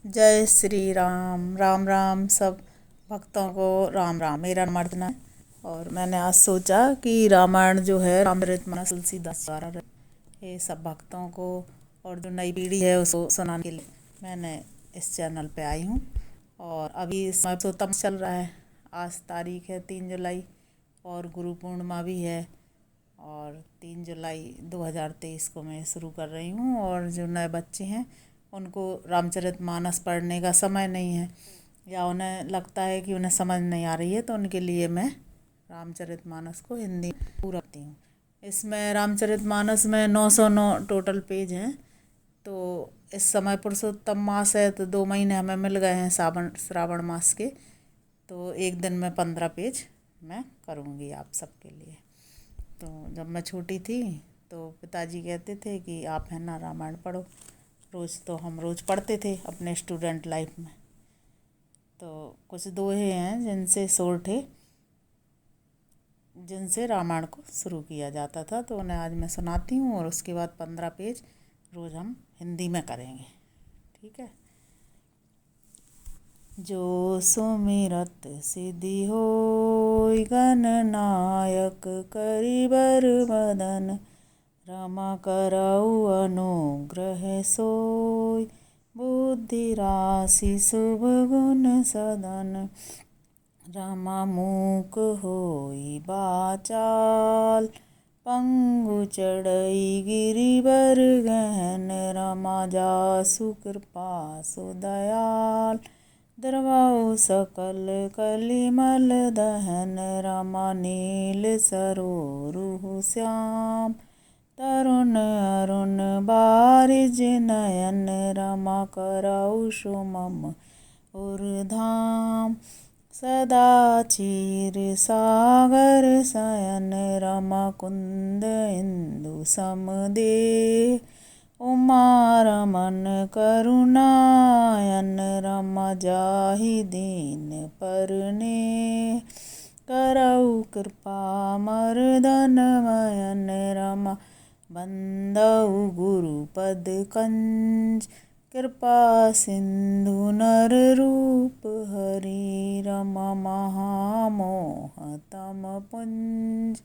जय श्री राम। राम राम सब भक्तों को राम राम। मेरा नाम अर्चना है और मैंने आज सोचा कि रामायण जो है रामचरितमानस तुलसीदास द्वारा ये सब भक्तों को और जो नई पीढ़ी है उसको सुनाने के लिए मैंने इस चैनल पे आई हूँ। और अभी इस समय पुरुषोत्तम चल रहा है। आज तारीख है 3 जुलाई और गुरु पूर्णिमा भी है और 3 जुलाई 2023 को मैं शुरू कर रही हूँ। और जो नए बच्चे हैं उनको रामचरितमानस पढ़ने का समय नहीं है या उन्हें लगता है कि उन्हें समझ नहीं आ रही है, तो उनके लिए मैं रामचरितमानस को हिंदी में पूरा करती हूँ। इसमें रामचरितमानस में 909 टोटल पेज हैं। तो इस समय पुरुषोत्तम मास है तो 2 महीने हमें मिल गए हैं श्रावण मास के। तो एक दिन में 15 पेज मैं करूँगी आप सबके लिए। तो जब मैं छोटी थी तो पिताजी कहते थे कि आप है ना रामायण पढ़ो। रोज़ तो हम रोज़ पढ़ते थे अपने स्टूडेंट लाइफ में। तो कुछ दोहे हैं जिनसे सोरठे जिनसे रामायण को शुरू किया जाता था, तो उन्हें आज मैं सुनाती हूँ और उसके बाद 15 पेज रोज़ हम हिंदी में करेंगे। ठीक है। जो सुमिरत सिद्धि होय गणनायक करिबर बदन, रमा करऊ अनुग्रह सोय बुद्धि राशि शुभ गुण सदन, रमा मूक होई बाचाल पंगु चढ़ई गिरिवर गहन, रमा जासु कृपा सुदयाल द्रवऊ सकल कलिमल दहन, रमा नील सरोरुह श्याम तरुण अरुण बारिज नयन, रमा करऊ सुमम उर्धाम सदा क्षीर सागर शयन, रमा कुंद इंदु समदेह उमा रमन करुणायन, रमा जाहि दीन परने करऊ कृपा मर्दन मयन, रमा बंदऊ गुरुपद कंज कृपा सिंधु नर रूप हरि, रमा महामोह तम पुंज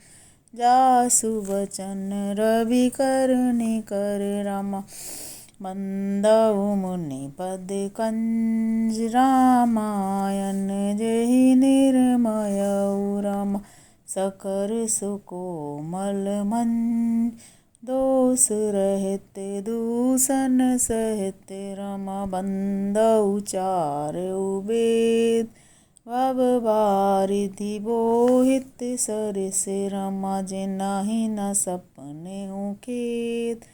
जासु वचन रवि कर निकर, रमा बंदऊ मुनि पद कंज रामायण जेहि निर्मयऊ, रमा सकर सुकोमल मंज दोष रहित दूषण सहित, रमा बंदऊ चारऊ वेद भव वारिधि बोहित सरिस, रमा जिनाहि न सपने खेद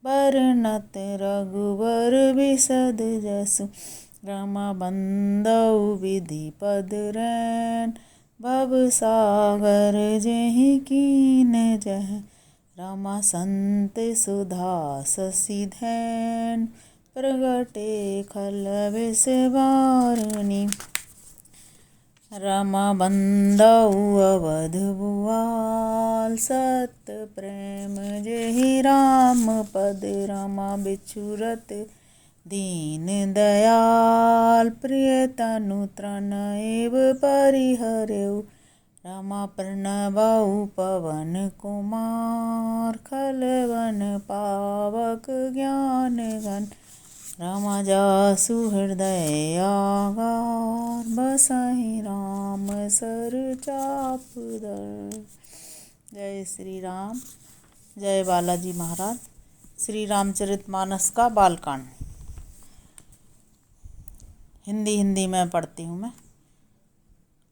बरनत रघुवर बिसद जसु, रमा बंदऊ विधि पद रैन भव सागर जेहि कीन जह, रमा संत सुधा शशि धैन प्रगटे खल विष वारिणी, रमा बंदऊ अवध भुआल सत प्रेम जेहि राम पद, रमा बिछुरत दीन दयाल प्रिय तनु तृण एव परिहरऊ, रमा प्रणवऊ पवन कुमार खलवन पावक ज्ञान घन, रमा जासु हृदय आगार बसहि राम सर चाप दर। जय श्री राम। जय बालाजी महाराज। श्री रामचरितमानस का बालकांड हिंदी में पढ़ती हूँ मैं।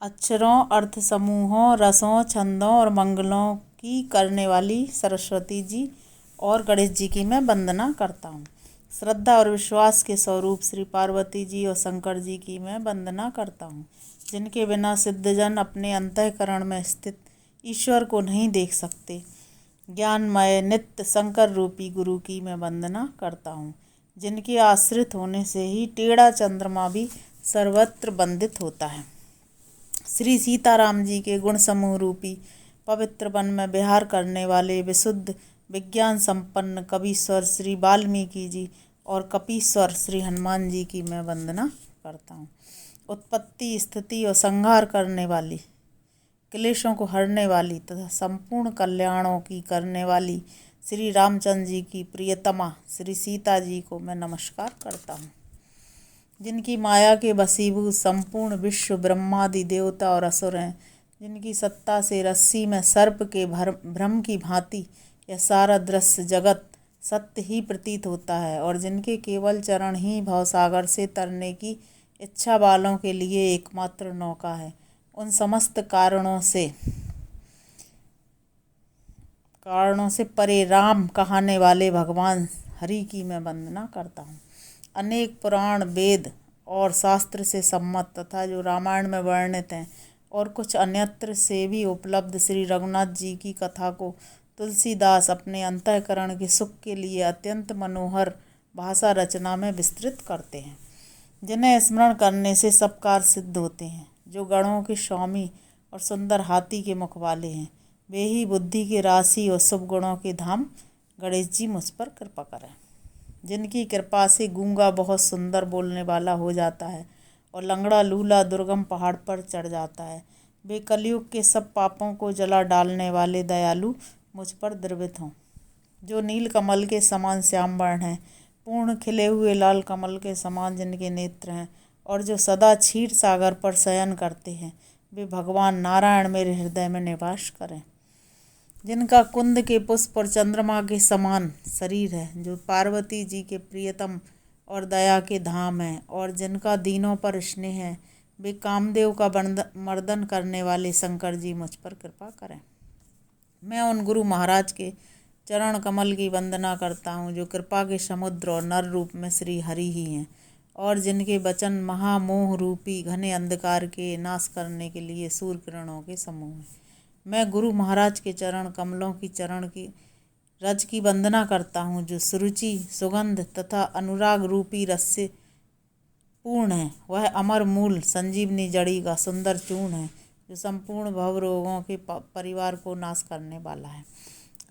अक्षरों, अर्थ समूहों, रसों, छंदों और मंगलों की करने वाली सरस्वती जी और गणेश जी की मैं वंदना करता हूँ। श्रद्धा और विश्वास के स्वरूप श्री पार्वती जी और शंकर जी की मैं वंदना करता हूँ, जिनके बिना सिद्धजन अपने अंतःकरण में स्थित ईश्वर को नहीं देख सकते। ज्ञानमय नित्य शंकर रूपी गुरु की मैं वंदना करता हूँ, जिनके आश्रित होने से ही टेढ़ा चंद्रमा भी सर्वत्र वंदित होता है। श्री सीताराम जी के गुण समूह रूपी पवित्र वन में विहार करने वाले विशुद्ध विज्ञान संपन्न कवि स्वर श्री वाल्मीकि जी और कपीश्वर श्री हनुमान जी की मैं वंदना करता हूँ। उत्पत्ति, स्थिति और संहार करने वाली, क्लेशों को हरने वाली तथा संपूर्ण कल्याणों की करने वाली श्री रामचंद्र जी की प्रियतमा श्री सीता जी को मैं नमस्कार करता हूँ, जिनकी माया के वशीभूत संपूर्ण विश्व ब्रह्मादि देवता और असुर हैं, जिनकी सत्ता से रस्सी में सर्प के भ्रम की भांति यह सारा दृश्य जगत सत्य ही प्रतीत होता है, और जिनके केवल चरण ही भवसागर से तरने की इच्छा वालों के लिए एकमात्र नौका है। उन समस्त कारणों से परे राम कहाने वाले भगवान हरि की मैं वंदना करता हूँ। अनेक पुराण, वेद और शास्त्र से सम्मत तथा जो रामायण में वर्णित हैं और कुछ अन्यत्र से भी उपलब्ध श्री रघुनाथ जी की कथा को तुलसीदास अपने अंतःकरण के सुख के लिए अत्यंत मनोहर भाषा रचना में विस्तृत करते हैं, जिन्हें स्मरण करने से सब कार्य सिद्ध होते हैं। जो गणों के स्वामी और सुंदर हाथी के मुख वाले हैं, वे ही बुद्धि के राशि और शुभ गुणों के धाम गणेश जी मुझ पर कृपा करें। जिनकी कृपा से गूंगा बहुत सुंदर बोलने वाला हो जाता है और लंगड़ा लूला दुर्गम पहाड़ पर चढ़ जाता है, वे कलयुग के सब पापों को जला डालने वाले दयालु मुझ पर द्रवित हों। जो नील कमल के समान श्याम वर्ण हैं, पूर्ण खिले हुए लाल कमल के समान जिनके नेत्र हैं, और जो सदा क्षीर सागर पर शयन करते हैं, वे भगवान नारायण मेरे हृदय में निवास करें। जिनका कुंद के पुष्प और चंद्रमा के समान शरीर है, जो पार्वती जी के प्रियतम और दया के धाम है, और जिनका दीनों पर स्नेह है, वे कामदेव का मर्दन करने वाले शंकर जी मुझ पर कृपा करें। मैं उन गुरु महाराज के चरण कमल की वंदना करता हूँ, जो कृपा के समुद्र और नर रूप में श्री हरि ही हैं, और जिनके वचन महामोह रूपी घने अंधकार के नाश करने के लिए सूर्य किरणों के समूह हैं। मैं गुरु महाराज के चरण कमलों की चरण की रज की वंदना करता हूँ, जो सुरुचि, सुगंध तथा अनुराग रूपी रस से पूर्ण है। वह अमर मूल संजीवनी जड़ी का सुंदर चूर्ण है, जो संपूर्ण भव रोगों के परिवार को नाश करने वाला है।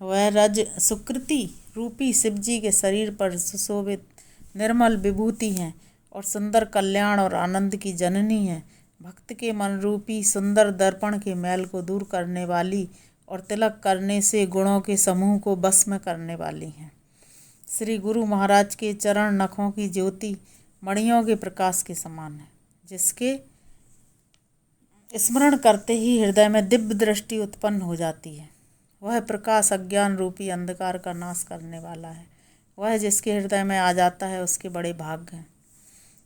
वह रज सुकृति रूपी शिवजी के शरीर पर सुशोभित निर्मल विभूति है और सुंदर कल्याण और आनंद की जननी है। भक्त के मन रूपी सुंदर दर्पण के मैल को दूर करने वाली और तिलक करने से गुणों के समूह को बस में करने वाली हैं। श्री गुरु महाराज के चरण नखों की ज्योति मणियों के प्रकाश के समान है, जिसके स्मरण करते ही हृदय में दिव्य दृष्टि उत्पन्न हो जाती है। वह प्रकाश अज्ञान रूपी अंधकार का नाश करने वाला है। वह जिसके हृदय में आ जाता है उसके बड़े भाग्य हैं।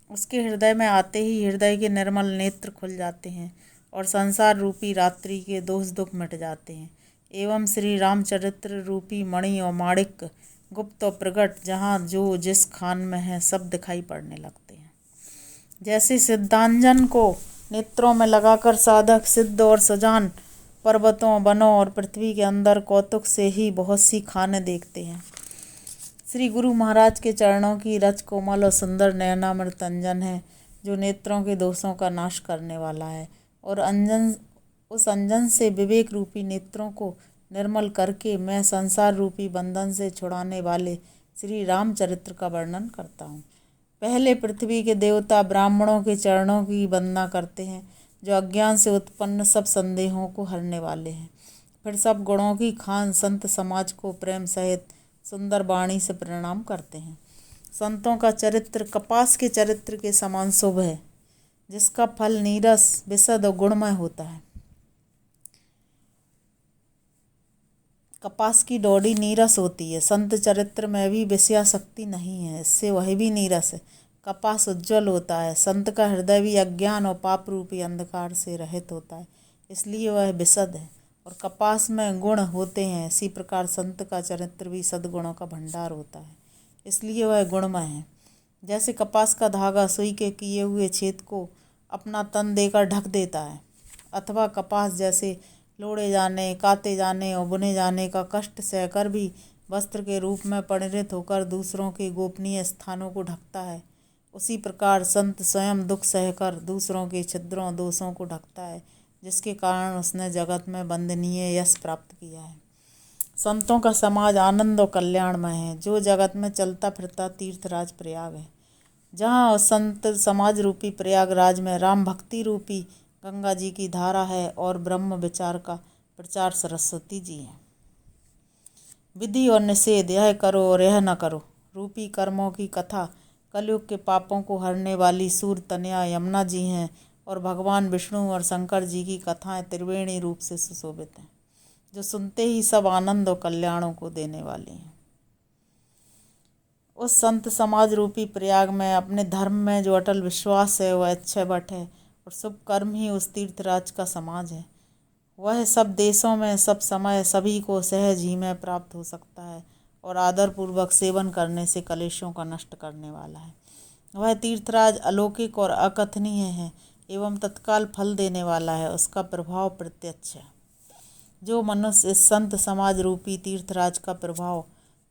उसके हृदय में आते ही हृदय के निर्मल नेत्र खुल जाते हैं और संसार रूपी रात्रि के दोष दुख मिट जाते हैं। एवं श्री रामचरित्र रूपी मणि और माणिक गुप्त और प्रगट जहाँ जो जिस खान में है सब दिखाई पड़ने लगते हैं। जैसे सिद्धांजन को नेत्रों में लगाकर साधक सिद्ध और सजान पर्वतों, वनों और पृथ्वी के अंदर कौतुक से ही बहुत सी खानें देखते हैं। श्री गुरु महाराज के चरणों की रज कोमल और सुंदर नयनामृत अंजन है, जो नेत्रों के दोषों का नाश करने वाला है, और उस अंजन से विवेक रूपी नेत्रों को निर्मल करके मैं संसार रूपी बंधन से छुड़ाने वाले श्री रामचरित्र का वर्णन करता हूँ। पहले पृथ्वी के देवता ब्राह्मणों के चरणों की वंदना करते हैं, जो अज्ञान से उत्पन्न सब संदेहों को हरने वाले हैं। फिर सब गुणों की खान संत समाज को प्रेम सहित सुंदर वाणी से प्रणाम करते हैं। संतों का चरित्र कपास के चरित्र के समान शुभ है, जिसका फल नीरस, विशद और गुणमय होता है। कपास की डोडी नीरस होती है, संत चरित्र में भी विषयासक्ति नहीं है, इससे वह भी नीरस है। कपास उज्ज्वल होता है, संत का हृदय भी अज्ञान और पाप रूपी अंधकार से रहित होता है, इसलिए वह विशद है। और कपास में गुण होते हैं, इसी प्रकार संत का चरित्र भी सद्गुणों का भंडार होता है, इसलिए वह गुणमय है। जैसे कपास का धागा सुई के किए हुए छेद को अपना तन देकर ढक देता है, अथवा कपास जैसे लोड़े जाने, काते जाने और बुने जाने का कष्ट सहकर भी वस्त्र के रूप में परिणत होकर दूसरों के गोपनीय स्थानों को ढकता है, उसी प्रकार संत स्वयं दुख सहकर दूसरों के छिद्रों दोषों को ढकता है, जिसके कारण उसने जगत में वंदनीय यश प्राप्त किया है। संतों का समाज आनंद और कल्याणमय है। जो जगत में चलता फिरता तीर्थराज प्रयाग है, जहाँ संत समाज रूपी प्रयागराज में राम भक्ति रूपी गंगा जी की धारा है और ब्रह्म विचार का प्रचार सरस्वती जी हैं। विधि और निषेध, यह करो और यह न करो रूपी कर्मों की कथा कलयुग के पापों को हरने वाली सूर तनया यमुना जी हैं और भगवान विष्णु और शंकर जी की कथाएं त्रिवेणी रूप से सुशोभित हैं, जो सुनते ही सब आनंद और कल्याणों को देने वाली हैं। उस संत समाज रूपी प्रयाग में अपने धर्म में जो अटल विश्वास है वह अक्षय वट है और शुभ कर्म ही उस तीर्थराज का समाज है। वह सब देशों में सब समय सभी को सहज ही में प्राप्त हो सकता है और आदरपूर्वक सेवन करने से कलेशों का नष्ट करने वाला है। वह तीर्थराज अलौकिक और अकथनीय है एवं तत्काल फल देने वाला है। उसका प्रभाव प्रत्यक्ष है। जो मनुष्य इस संत समाज रूपी तीर्थराज का प्रभाव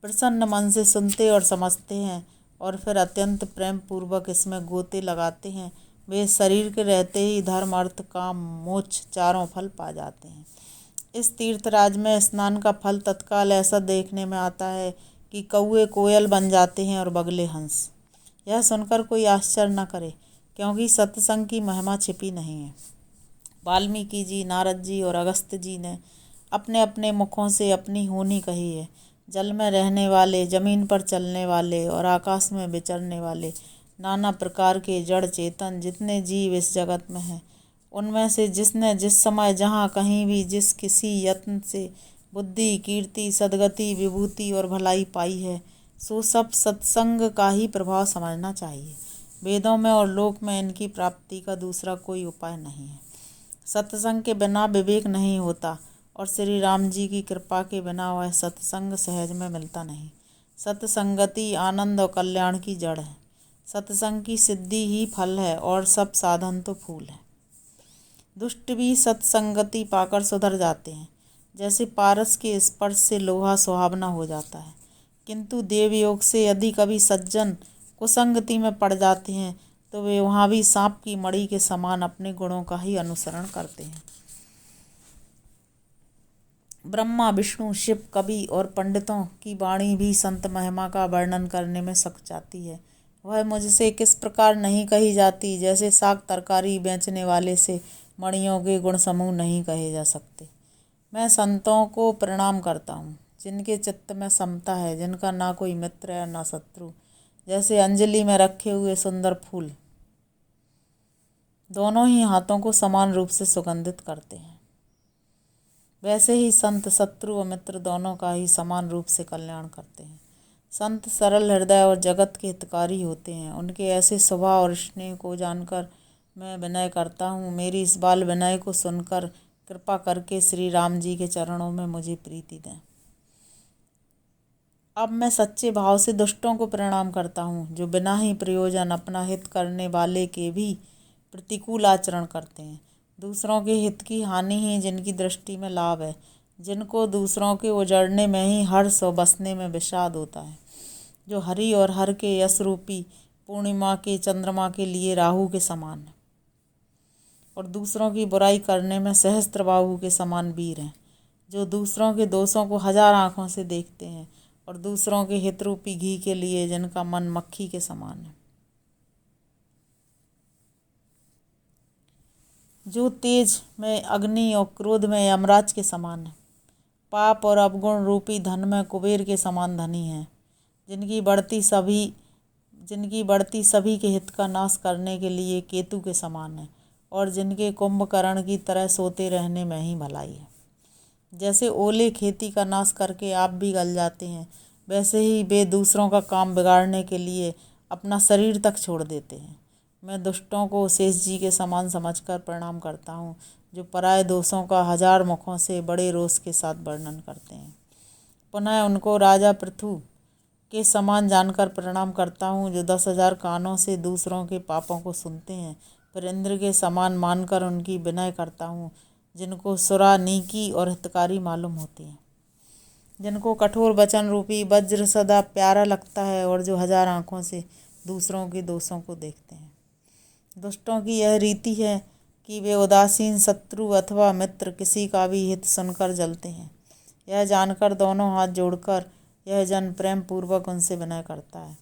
प्रसन्न मन से सुनते और समझते हैं और फिर अत्यंत प्रेम पूर्वक इसमें गोते लगाते हैं, वे शरीर के रहते ही धर्म अर्थ काम मोक्ष चारों फल पा जाते हैं। इस तीर्थराज में स्नान का फल तत्काल ऐसा देखने में आता है कि कौवे कोयल बन जाते हैं और बगले हंस। यह सुनकर कोई आश्चर्य न करे, क्योंकि सत्संग की महिमा छिपी नहीं है। वाल्मीकि जी, नारद जी और अगस्त्य जी ने अपने अपने मुखों से अपनी होनी कही है। जल में रहने वाले, जमीन पर चलने वाले और आकाश में विचरने वाले नाना प्रकार के जड़ चेतन जितने जीव इस जगत में हैं, उनमें से जिसने जिस समय जहाँ कहीं भी जिस किसी यत्न से बुद्धि, कीर्ति, सद्गति, विभूति और भलाई पाई है, सो सब सत्संग का ही प्रभाव समझना चाहिए। वेदों में और लोक में इनकी प्राप्ति का दूसरा कोई उपाय नहीं है। सत्संग के बिना विवेक नहीं होता और श्री राम जी की कृपा के बिना वह सत्संग सहज में मिलता नहीं। सत्संगति आनंद और कल्याण की जड़ है। सत्संग की सिद्धि ही फल है और सब साधन तो फूल है। दुष्ट भी सत्संगति पाकर सुधर जाते हैं, जैसे पारस के स्पर्श से लोहा सुहावना हो जाता है। किंतु देवयोग से यदि कभी सज्जन कुसंगति में पड़ जाते हैं तो वे वहाँ भी सांप की मणि के समान अपने गुणों का ही अनुसरण करते हैं। ब्रह्मा, विष्णु, शिव, कवि और पंडितों की वाणी भी संत महिमा का वर्णन करने में सक जाती है। वह मुझसे किस प्रकार नहीं कही जाती, जैसे साग तरकारी बेचने वाले से मणियों के गुण समूह नहीं कहे जा सकते। मैं संतों को प्रणाम करता हूँ, जिनके चित्त में समता है, जिनका ना कोई मित्र है ना शत्रु। जैसे अंजलि में रखे हुए सुंदर फूल दोनों ही हाथों को समान रूप से सुगंधित करते हैं, वैसे ही संत शत्रु और मित्र दोनों का ही समान रूप से कल्याण करते हैं। संत सरल हृदय और जगत के हितकारी होते हैं। उनके ऐसे स्वभाव और स्नेह को जानकर मैं विनय करता हूँ। मेरी इस बाल विनय को सुनकर कृपा करके श्री राम जी के चरणों में मुझे प्रीति दें। अब मैं सच्चे भाव से दुष्टों को प्रणाम करता हूँ, जो बिना ही प्रयोजन अपना हित करने वाले के भी प्रतिकूल आचरण करते हैं। दूसरों के हित की हानि ही जिनकी दृष्टि में लाभ है, जिनको दूसरों के उजड़ने में ही हर्ष और बसने में विषाद होता है, जो हरि और हर के यश रूपी पूर्णिमा के चंद्रमा के लिए राहु के समान है और दूसरों की बुराई करने में सहस्त्रबाहु के समान वीर हैं, जो दूसरों के दोषों को हजार आँखों से देखते हैं और दूसरों के हित रूपी घी के लिए जिनका मन मक्खी के समान है, जो तेज में अग्नि और क्रोध में यमराज के समान है, पाप और अवगुण रूपी धन में कुबेर के समान धनी है, जिनकी बढ़ती सभी के हित का नाश करने के लिए केतु के समान है और जिनके कुंभकर्ण की तरह सोते रहने में ही भलाई है। जैसे ओले खेती का नाश करके आप भी गल जाते हैं, वैसे ही वे दूसरों का काम बिगाड़ने के लिए अपना शरीर तक छोड़ देते हैं। मैं दुष्टों को शेष जी के समान समझकर प्रणाम करता हूँ, जो पराये दोषों का हजार मुखों से बड़े रोष के साथ वर्णन करते हैं। पुनः उनको राजा पृथु के समान जानकर प्रणाम करता हूँ, जो 10,000 कानों से दूसरों के पापों को सुनते हैं। फिर इंद्र के समान मानकर उनकी विनय करता हूँ, जिनको सुरा नीकी और हितकारी मालूम होती हैं, जिनको कठोर वचन रूपी वज्र सदा प्यारा लगता है और जो हजार आँखों से दूसरों के दोषों को देखते हैं। दुष्टों की यह रीति है कि वे उदासीन शत्रु अथवा मित्र किसी का भी हित सुनकर जलते हैं। यह जानकर दोनों हाथ जोड़कर यह जन प्रेम पूर्वक उनसे विनय करता है।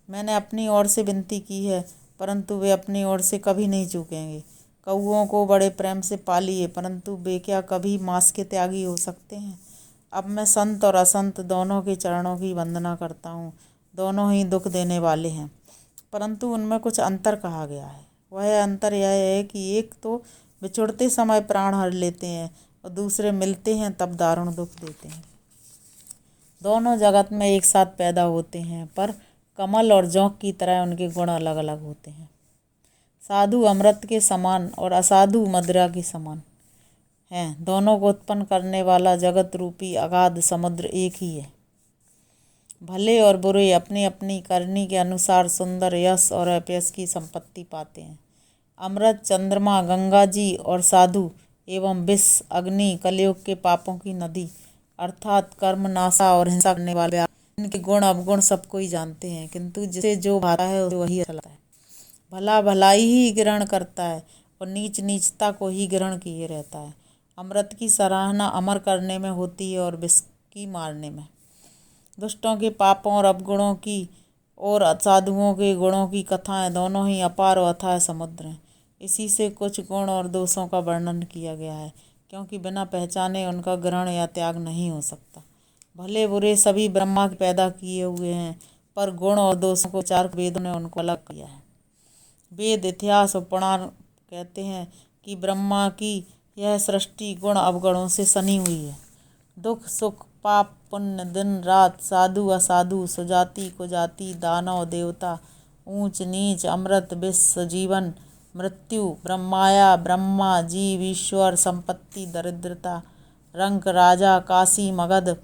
मैंने अपनी ओर से विनती की है, परंतु वे अपनी ओर से कभी नहीं चूकेंगे। कौओं को बड़े प्रेम से पालिए, परंतु वे क्या कभी मांस के त्यागी हो सकते हैं। अब मैं संत और असंत दोनों के चरणों की वंदना करता हूँ। दोनों ही दुख देने वाले हैं, परंतु उनमें कुछ अंतर कहा गया है। वह अंतर यह है कि एक तो बिछुड़ते समय प्राण हर लेते हैं और दूसरे मिलते हैं तब दारुण दुख देते हैं। दोनों जगत में एक साथ पैदा होते हैं, पर कमल और जौंक की तरह उनके गुण अलग अलग होते हैं। साधु अमृत के समान और असाधु मदिरा के समान हैं। दोनों को उत्पन्न करने वाला जगत रूपी अगाध समुद्र एक ही है। भले और बुरे अपनी अपनी करनी के अनुसार सुंदर यश और अपयश की संपत्ति पाते हैं। अमृत, चंद्रमा, गंगा जी और साधु एवं विष, अग्नि, कलयुग के पापों की नदी अर्थात कर्म नाशा और हिंसा करने वाले, इनके गुण अवगुण सबको ही जानते हैं, किंतु जिसे जो भाता है उसे वही अच्छा लगता है। भला भलाई ही ग्रहण करता है और नीच नीचता को ही ग्रहण किए रहता है। अमृत की सराहना अमर करने में होती है और विष की मारने में। दुष्टों के पापों और अवगुणों की और असाधुओं के गुणों की कथाएं दोनों ही अपार और अथाह समुद्र हैं। इसी से कुछ गुण और दोषों का वर्णन किया गया है, क्योंकि बिना पहचाने उनका ग्रहण या त्याग नहीं हो सकता। भले बुरे सभी ब्रह्मा के पैदा किए हुए हैं, पर गुण और दोषों को चार वेदों ने उनको अलग किया है। वेद, इतिहास और पुराण कहते हैं कि ब्रह्मा की यह सृष्टि गुण अवगुणों से सनी हुई है। दुख सुख, पाप पुण्य, दिन रात, साधु असाधु, सुजाति कुजाति, दानव देवता, ऊंच नीच, अमृत विष, जीवन मृत्यु, ब्रह्माया ब्रह्मा, जीव ईश्वर, संपत्ति दरिद्रता, रंक राजा, काशी मगध,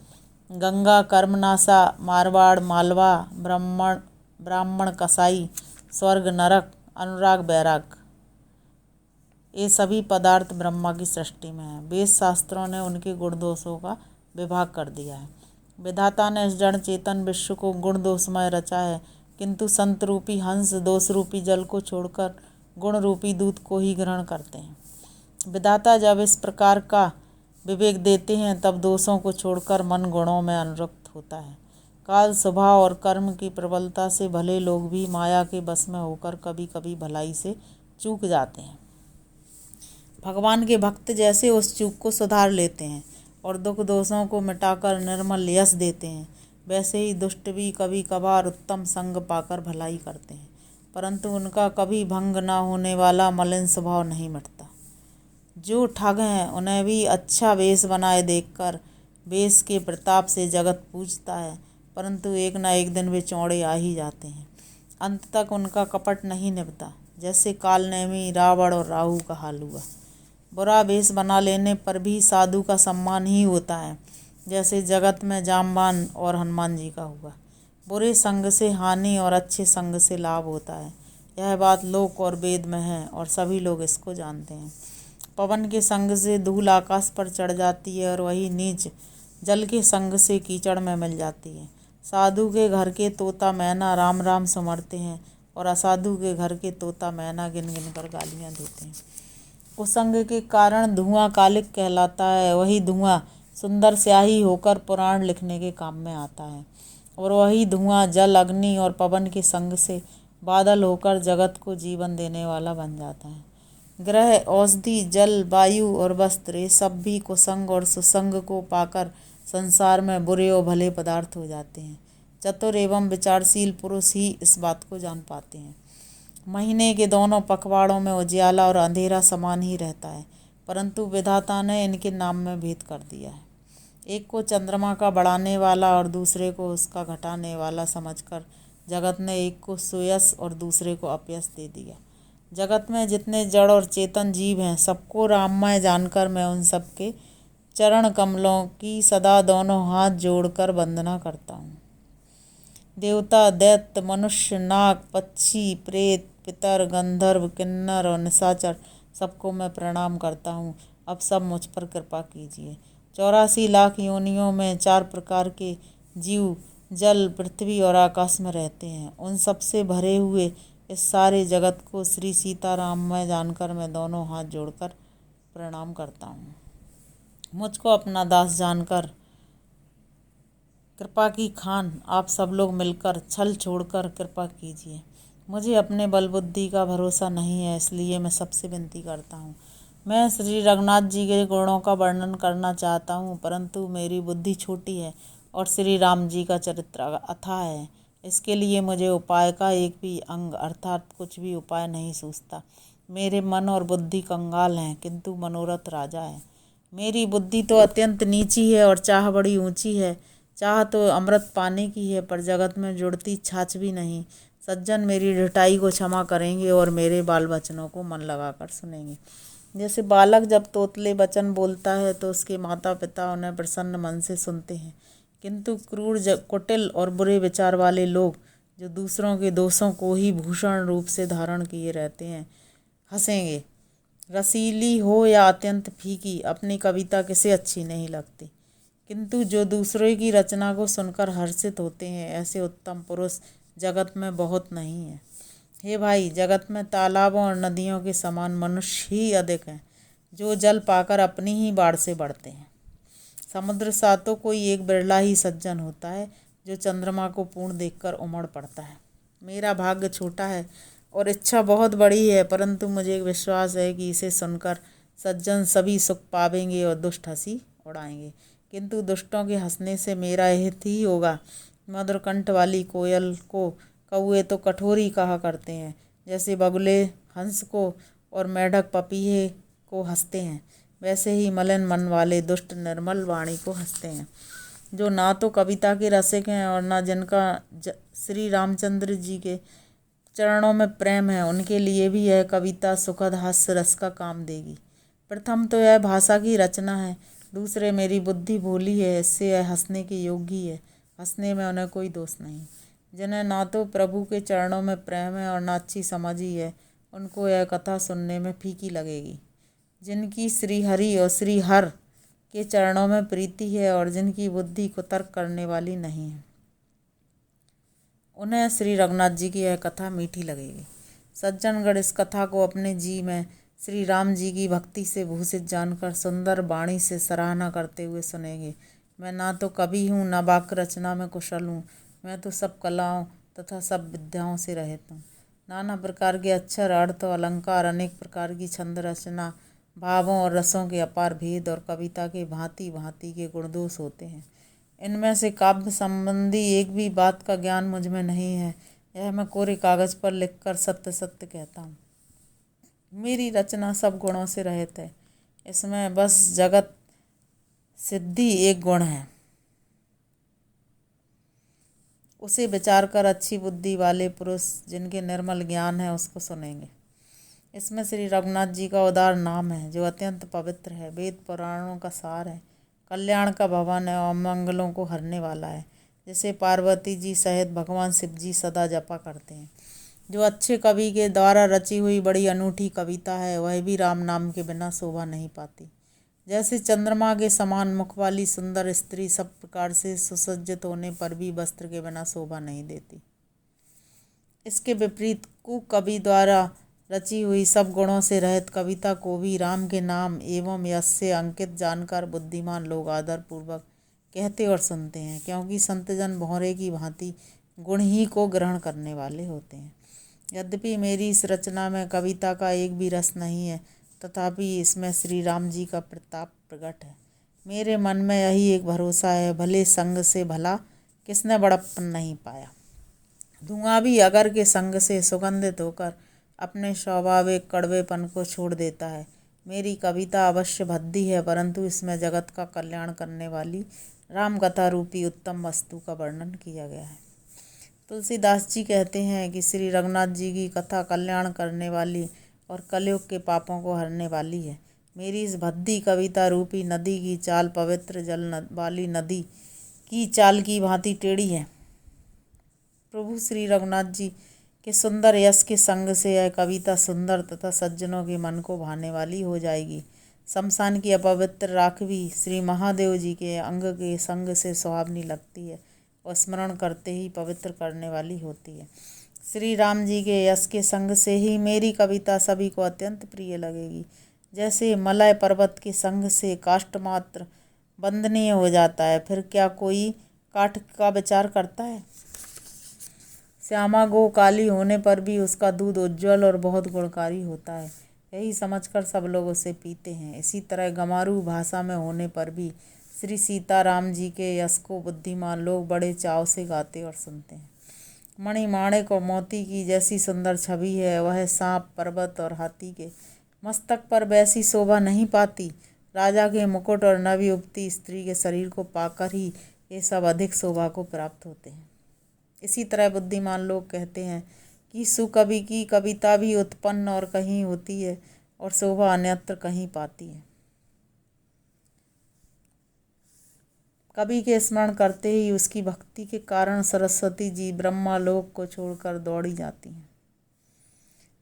गंगा कर्मनाशा, मारवाड़ मालवा, ब्राह्मण कसाई, स्वर्ग नरक, अनुराग बैराग, ये सभी पदार्थ ब्रह्मा की सृष्टि में है। वेद शास्त्रों ने उनके गुण दोषों का विभाग कर दिया है। विधाता ने इस जड़ चेतन विश्व को गुण दोषमय रचा है, किंतु संत रूपी हंस दोष रूपी जल को छोड़कर गुण रूपी दूध को ही ग्रहण करते हैं। विधाता जब इस प्रकार का विवेक देते हैं, तब दोषों को छोड़कर मन गुणों में अनुरक्त होता है। काल, स्वभाव और कर्म की प्रबलता से भले लोग भी माया के बस में होकर कभी कभी भलाई से चूक जाते हैं। भगवान के भक्त जैसे उस चूक को सुधार लेते हैं और दुख दोषों को मिटाकर निर्मल यश देते हैं, वैसे ही दुष्ट भी कभी कभार उत्तम संग पाकर भलाई करते हैं, परंतु उनका कभी भंग न होने वाला मलिन स्वभाव नहीं मिटता। जो ठग हैं उन्हें भी अच्छा वेश बनाए देखकर वेश के प्रताप से जगत पूजता है, परंतु एक न एक दिन वे चौड़े आ ही जाते हैं। अंत तक उनका कपट नहीं निभता, जैसे कालनेमी रावण और राहु का हाल हुआ। बुरा वेश बना लेने पर भी साधु का सम्मान ही होता है, जैसे जगत में जामवान और हनुमान जी का हुआ। बुरे संग से हानि और अच्छे संग से लाभ होता है, यह बात लोक और वेद में है और सभी लोग इसको जानते हैं। पवन के संग से धूल आकाश पर चढ़ जाती है और वही नीच जल के संग से कीचड़ में मिल जाती है। साधु के घर के तोता मैना राम राम सिमरते हैं और असाधु के घर के तोता मैना गिन गिन कर गालियाँ देते हैं। कुसंग के कारण धुआं कालिक कहलाता है, वही धुआं सुंदर स्याही होकर पुराण लिखने के काम में आता है, और वही धुआं जल, अग्नि और पवन के संग से बादल होकर जगत को जीवन देने वाला बन जाता है। ग्रह, औषधि, जल, वायु और वस्त्र, ये सब भी कुसंग और सुसंग को पाकर संसार में बुरे और भले पदार्थ हो जाते हैं। चतुर एवं विचारशील पुरुष ही इस बात को जान पाते हैं। महीने के दोनों पखवाड़ों में उजियाला और अंधेरा समान ही रहता है, परंतु विधाता ने इनके नाम में भेद कर दिया है। एक को चंद्रमा का बढ़ाने वाला और दूसरे को उसका घटाने वाला समझकर जगत ने एक को सुयश और दूसरे को अपयश दे दिया। जगत में जितने जड़ और चेतन जीव हैं, सबको राममय जानकर मैं उन सबके चरण कमलों की सदा दोनों हाथ जोड़कर वंदना करता हूँ। देवता, दैत्य, मनुष्य, नाग, पक्षी, प्रेत, पितर, गंधर्व, किन्नर और निशाचर, सबको मैं प्रणाम करता हूँ। अब सब मुझ पर कृपा कीजिए। 84 लाख योनियों में 4 प्रकार के जीव जल, पृथ्वी और आकाश में रहते हैं। उन सब से भरे हुए इस सारे जगत को श्री सीताराममय जानकर मैं दोनों हाथ जोड़कर प्रणाम करता हूँ। मुझको अपना दास जानकर कृपा की खान आप सब लोग मिलकर छल छोड़कर कृपा कीजिए। मुझे अपने बल बुद्धि का भरोसा नहीं है, इसलिए मैं सबसे विनती करता हूँ। मैं श्री रघुनाथ जी के गुणों का वर्णन करना चाहता हूँ, परंतु मेरी बुद्धि छोटी है और श्री राम जी का चरित्र अथाह है। इसके लिए मुझे उपाय का एक भी अंग अर्थात कुछ भी उपाय नहीं सूझता। मेरे मन और बुद्धि कंगाल हैं, किंतु मनोरथ राजा है। मेरी बुद्धि तो अत्यंत नीची है और चाह बड़ी ऊंची है। चाह तो अमृत पाने की है, पर जगत में जुड़ती छाछ भी नहीं। सज्जन मेरी ढिठाई को क्षमा करेंगे और मेरे बाल बचनों को मन लगाकर सुनेंगे। जैसे बालक जब तोतले वचन बोलता है तो उसके माता पिता उन्हें प्रसन्न मन से सुनते हैं, किंतु क्रूर कुटिल और बुरे विचार वाले लोग जो दूसरों के दोषों को ही भूषण रूप से धारण किए रहते हैं हंसेंगे। रसीली हो या अत्यंत फीकी, अपनी कविता किसे अच्छी नहीं लगती, किंतु जो दूसरों की रचना को सुनकर हर्षित होते हैं, ऐसे उत्तम पुरुष जगत में बहुत नहीं है। हे भाई, जगत में तालाबों और नदियों के समान मनुष्य ही अधिक हैं, जो जल पाकर अपनी ही बाढ़ से बढ़ते हैं। समुद्र सा तो कोई एक बिरला ही सज्जन होता है, जो चंद्रमा को पूर्ण देखकर उमड़ पड़ता है। मेरा भाग्य छोटा है और इच्छा बहुत बड़ी है, परंतु मुझे एक विश्वास है कि इसे सुनकर सज्जन सभी सुख पावेंगे और दुष्ट हंसी उड़ाएंगे, किंतु दुष्टों के हंसने से मेरा हित ही होगा। मधुर कंठ वाली कोयल को कौए तो कठोरी कहा करते हैं, जैसे बगुले हंस को और मेढक पपीहे को हंसते हैं, वैसे ही मलिन मन वाले दुष्ट निर्मल वाणी को हंसते हैं। जो ना तो कविता के रसिक हैं और ना जिनका श्री रामचंद्र जी के चरणों में प्रेम है, उनके लिए भी यह कविता सुखद हास्य रस का काम देगी। प्रथम तो यह भाषा की रचना है, दूसरे मेरी बुद्धि भोली है, इससे यह हंसने के योग्य है। हंसने में उन्हें कोई दोष नहीं। जिन्हें ना तो प्रभु के चरणों में प्रेम है और ना अच्छी समझ ही है, उनको यह कथा सुनने में फीकी लगेगी। जिनकी श्री हरि और श्री हर के चरणों में प्रीति है और जिनकी बुद्धि कुतर्क करने वाली नहीं है, उन्हें श्री रघुनाथ जी की यह कथा मीठी लगेगी। सज्जनगढ़ इस कथा को अपने जी में श्री राम जी की भक्ति से भूषित जानकर सुंदर वाणी से सराहना करते हुए सुनेंगे। मैं ना तो कवि हूँ, ना वाक्य रचना में कुशल हूँ। मैं तो सब कलाओं तथा सब विद्याओं से रहित हूँ। नाना प्रकार के अक्षर, अर्थ और अलंकार, अनेक प्रकार की छंद रचना, भावों और रसों के अपार भेद और कविता के भांति भांति के गुणदोष होते हैं। इनमें से काव्य संबंधी एक भी बात का ज्ञान मुझ में नहीं है। यह मैं कोरे कागज पर लिखकर सत्य सत्य कहता हूँ। मेरी रचना सब गुणों से रहित है, इसमें बस जगत सिद्धि एक गुण है। उसे विचार कर अच्छी बुद्धि वाले पुरुष जिनके निर्मल ज्ञान है उसको सुनेंगे। इसमें श्री रघुनाथ जी का उदार नाम है, जो अत्यंत पवित्र है, वेद पुराणों का सार है, कल्याण का भवन है और मंगलों को हरने वाला है, जिसे पार्वती जी सहित भगवान शिव जी सदा जपा करते हैं। जो अच्छे कवि के द्वारा रची हुई बड़ी अनूठी कविता है, वह भी राम नाम के बिना शोभा नहीं पाती। जैसे चंद्रमा के समान मुख वाली सुंदर स्त्री सब प्रकार से सुसज्जित होने पर भी वस्त्र के बिना शोभा नहीं देती, इसके विपरीत कुकवि द्वारा रची हुई सब गुणों से रहित कविता को भी राम के नाम एवं यश से अंकित जानकर बुद्धिमान लोग आदर पूर्वक कहते और सुनते हैं, क्योंकि संतजन भौरे की भांति गुण ही को ग्रहण करने वाले होते हैं। यद्यपि मेरी इस रचना में कविता का एक भी रस नहीं है, तथापि इसमें श्री राम जी का प्रताप प्रकट है। मेरे मन में यही एक भरोसा है, भले संग से भला किसने बड़प्पन नहीं पाया। धुआं भी अगर के संग से सुगंधित होकर अपने स्वाभाविक कड़वेपन को छोड़ देता है। मेरी कविता अवश्य भद्दी है, परंतु इसमें जगत का कल्याण करने वाली राम कथा रूपी उत्तम वस्तु का वर्णन किया गया है। तुलसीदास जी कहते हैं कि श्री रघुनाथ जी की कथा कल्याण करने वाली और कलयुग के पापों को हरने वाली है। मेरी इस भद्दी कविता रूपी नदी की चाल पवित्र जल वाली नदी की चाल की भांति टेढ़ी है। प्रभु श्री रघुनाथ जी के सुंदर यश के संग से यह कविता सुंदर तथा सज्जनों के मन को भाने वाली हो जाएगी। शमशान की अपवित्र राख भी श्री महादेव जी के अंग के संग से सुहावनी लगती है और स्मरण करते ही पवित्र करने वाली होती है। श्री राम जी के यश के संग से ही मेरी कविता सभी को अत्यंत प्रिय लगेगी। जैसे मलय पर्वत के संग से काष्ठ मात्र वंदनीय हो जाता है, फिर क्या कोई काठ का विचार करता है। श्यामा गो काली होने पर भी उसका दूध उज्जवल और बहुत गुणकारी होता है, यही समझकर सब लोग उसे पीते हैं। इसी तरह गमारू भाषा में होने पर भी श्री सीताराम जी के यश को बुद्धिमान लोग बड़े चाव से गाते और सुनते हैं। मणि माणिक और मोती की जैसी सुंदर छवि है, वह सांप, पर्वत और हाथी के मस्तक पर वैसी शोभा नहीं पाती। राजा के मुकुट और नवयुवती स्त्री के शरीर को पाकर ही ये सब अधिक शोभा को प्राप्त होते हैं। इसी तरह बुद्धिमान लोग कहते हैं कि सुकवि की कविता भी उत्पन्न और कहीं होती है और शोभा अन्यत्र कहीं पाती है। कवि के स्मरण करते ही उसकी भक्ति के कारण सरस्वती जी ब्रह्मालोक को छोड़कर दौड़ी जाती हैं।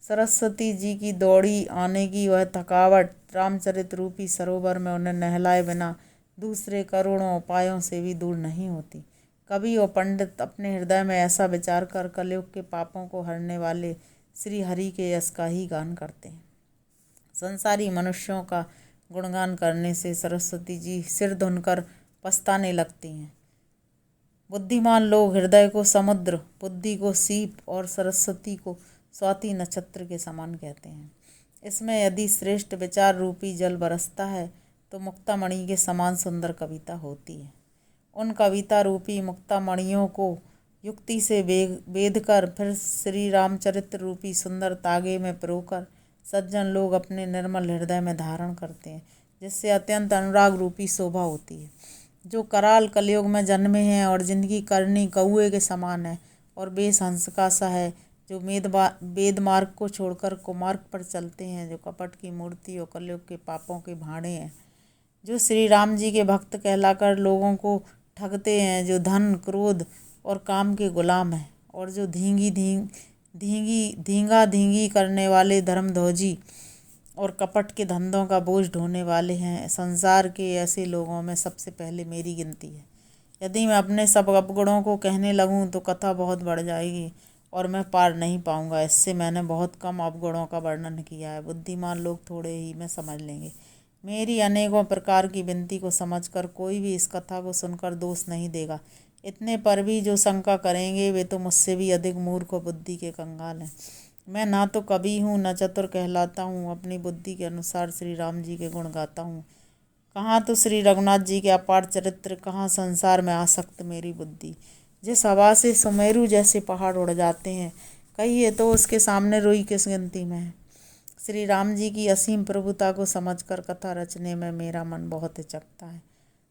सरस्वती जी की दौड़ी आने की वह थकावट रामचरित रूपी सरोवर में उन्हें नहलाए बिना दूसरे करोड़ों उपायों से भी दूर नहीं होती। कवि और पंडित अपने हृदय में ऐसा विचार कर कलयुग के पापों को हरने वाले श्री हरि के यश का ही गान करते हैं। संसारी मनुष्यों का गुणगान करने से सरस्वती जी सिर धुनकर पछताने लगती हैं। बुद्धिमान लोग हृदय को समुद्र, बुद्धि को सीप और सरस्वती को स्वाति नक्षत्र के समान कहते हैं। इसमें यदि श्रेष्ठ विचार रूपी जल बरसता है तो मुक्तामणि के समान सुंदर कविता होती है। उन कविता रूपी मुक्तामणियों को युक्ति से वेद कर फिर श्री रामचरित्र रूपी सुंदर तागे में पिरोकर सज्जन लोग अपने निर्मल हृदय में धारण करते हैं, जिससे अत्यंत अनुराग रूपी शोभा होती है। जो कराल कलयुग में जन्मे हैं और जिनकी करनी कौए के समान है और बेस हंस का सा है, जो वेद मार्ग को छोड़कर कुमार्ग पर चलते हैं, जो कपट की मूर्ति और कलयुग के पापों के भाड़े हैं, जो श्री राम जी के भक्त कहलाकर लोगों को ठगते हैं, जो धन, क्रोध और काम के गुलाम हैं, और जो धींगा धींगी करने वाले धर्मध्वजी और कपट के धंधों का बोझ ढोने वाले हैं। संसार के ऐसे लोगों में सबसे पहले मेरी गिनती है। यदि मैं अपने सब अपगुणों को कहने लगूं तो कथा बहुत बढ़ जाएगी और मैं पार नहीं पाऊंगा। इससे मैंने बहुत कम अपगुणों का वर्णन किया है, बुद्धिमान लोग थोड़े ही में समझ लेंगे। मेरी अनेकों प्रकार की विनती को समझकर कोई भी इस कथा को सुनकर दोष नहीं देगा। इतने पर भी जो शंका करेंगे वे तो मुझसे भी अधिक मूर्ख और बुद्धि के कंगाल हैं। मैं ना तो कवि हूँ न चतुर कहलाता हूँ, अपनी बुद्धि के अनुसार श्री राम जी के गुण गाता हूँ। कहाँ तो श्री रघुनाथ जी के अपार चरित्र, कहाँ संसार में आसक्त मेरी बुद्धि। जिस हवा से सुमेरु जैसे पहाड़ उड़ जाते हैं, कहिए तो उसके सामने रुई किस गिनती में है। श्री राम जी की असीम प्रभुता को समझकर कथा रचने में मेरा मन बहुत हिचकता है।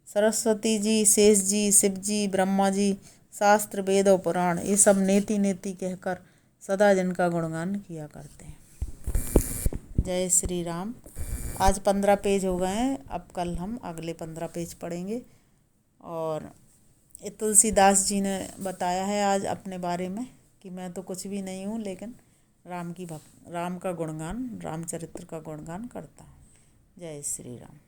सरस्वती जी, शेष जी, शिव जी, ब्रह्मा जी, शास्त्र, वेद और पुराण ये सब नेति नेति कहकर सदा जिनका गुणगान किया करते हैं। जय श्री राम। आज 15 पेज हो गए हैं, अब कल हम अगले 15 पेज पढ़ेंगे। और ये तुलसीदास जी ने बताया है आज अपने बारे में कि मैं तो कुछ भी नहीं हूँ, लेकिन राम का गुणगान, रामचरित्र का गुणगान करता हूँ। जय श्री राम।